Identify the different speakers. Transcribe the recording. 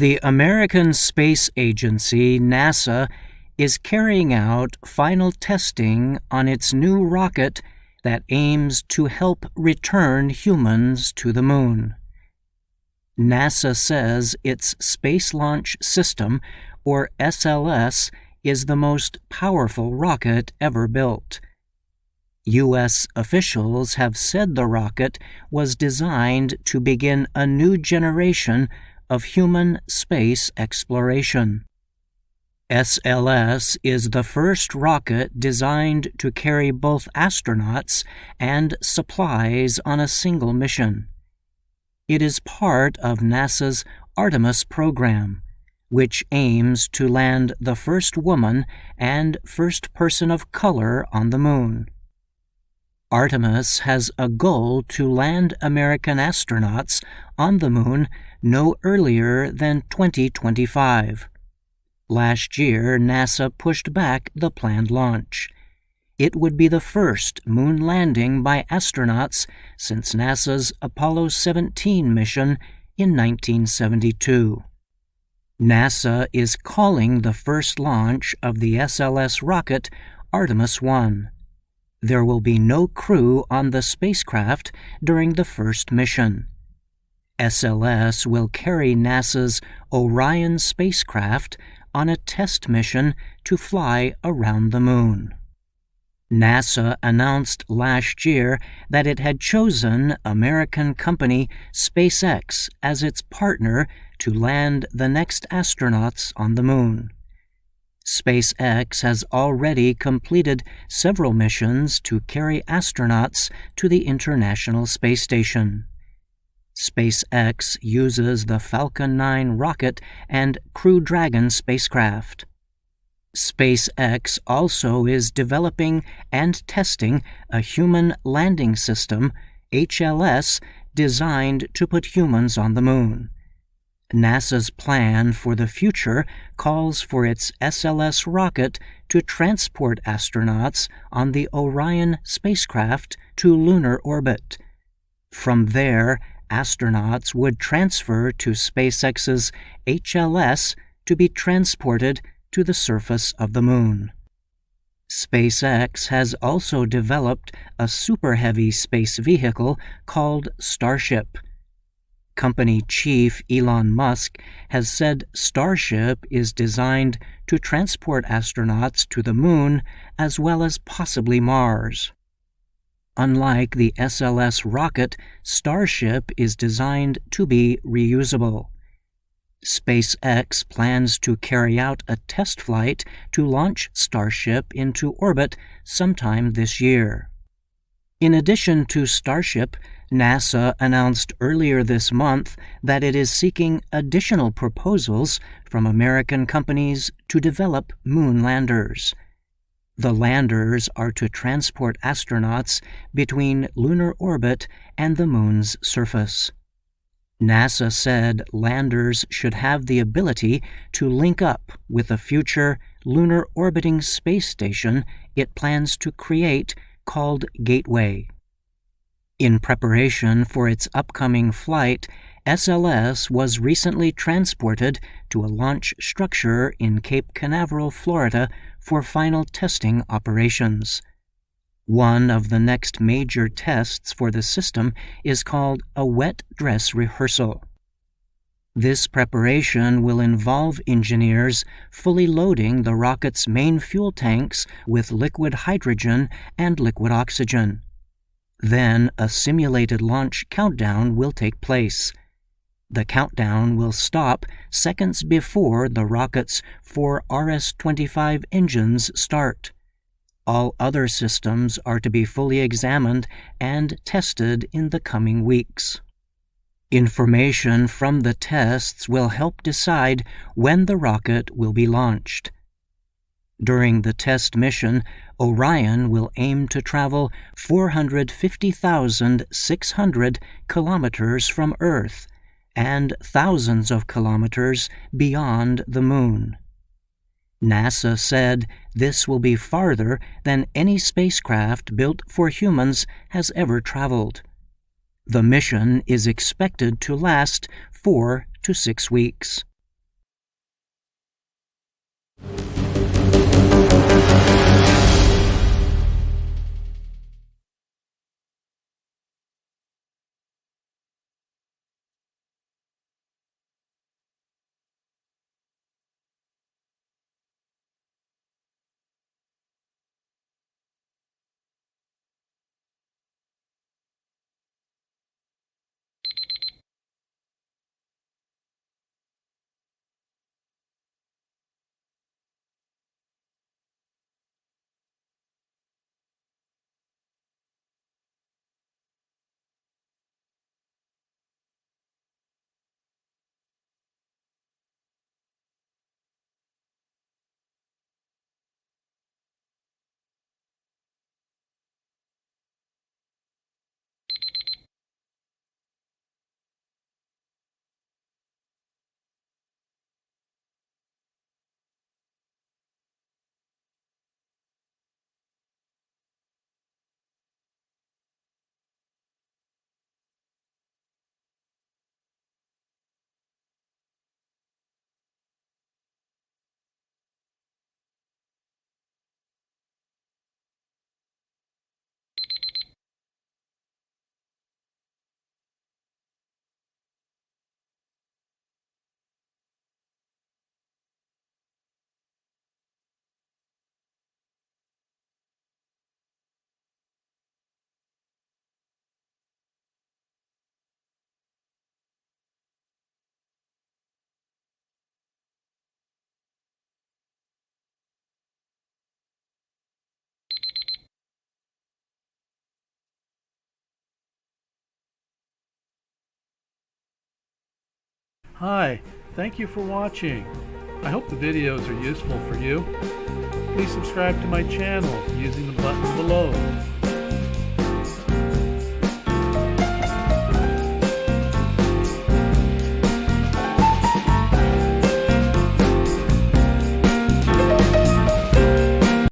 Speaker 1: The American Space Agency, NASA, is carrying out final testing on its new rocket that aims to help return humans to the moon. NASA says its Space Launch System, or SLS, is the most powerful rocket ever built. U.S. officials have said the rocket was designed to begin a new generation of human space exploration. SLS is the first rocket designed to carry both astronauts and supplies on a single mission. It is part of NASA's Artemis program, which aims to land the first woman and first person of color on the moon. Artemis has a goal to land American astronauts on the moon no earlier than 2025. Last year, NASA pushed back the planned launch. It would be the first moon landing by astronauts since NASA's Apollo 17 mission in 1972. NASA is calling the first launch of the SLS rocket Artemis 1. There will be no crew on the spacecraft during the first mission. SLS will carry NASA's Orion spacecraft on a test mission to fly around the moon. NASA announced last year that it had chosen American company SpaceX as its partner to land the next astronauts on the moon. SpaceX has already completed several missions to carry astronauts to the International Space Station. SpaceX uses the Falcon 9 rocket and Crew Dragon spacecraft. SpaceX also is developing and testing a human landing system, HLS, designed to put humans on the moon. NASA's plan for the future calls for its SLS rocket to transport astronauts on the Orion spacecraft to lunar orbit. From there, astronauts would transfer to SpaceX's HLS to be transported to the surface of the moon. SpaceX has also developed a super heavy space vehicle called Starship. Company chief Elon Musk has said Starship is designed to transport astronauts to the moon as well as possibly Mars. Unlike the SLS rocket, Starship is designed to be reusable. SpaceX plans to carry out a test flight to launch Starship into orbit sometime this year. In addition to Starship, NASA announced earlier this month that it is seeking additional proposals from American companies to develop moon landers. The landers are to transport astronauts between lunar orbit and the moon's surface. NASA said landers should have the ability to link up with a future lunar orbiting space station it plans to create called Gateway. In preparation for its upcoming flight, SLS was recently transported to a launch structure in Cape Canaveral, Florida, for final testing operations. One of the next major tests for the system is called a wet dress rehearsal. This preparation will involve engineers fully loading the rocket's main fuel tanks with liquid hydrogen and liquid oxygen. Then a simulated launch countdown will take place. The countdown will stop seconds before the rocket's 4 RS-25 engines start. All other systems are to be fully examined and tested in the coming weeks. Information from the tests will help decide when the rocket will be launched. During the test mission, Orion will aim to travel 450,600 kilometers from Earth and thousands of kilometers beyond the moon. NASA said this will be farther than any spacecraft built for humans has ever traveled. The mission is expected to last 4 to 6 weeks.
Speaker 2: Hi, thank you for watching. I hope the videos are useful for you. Please subscribe to my channel using the button below.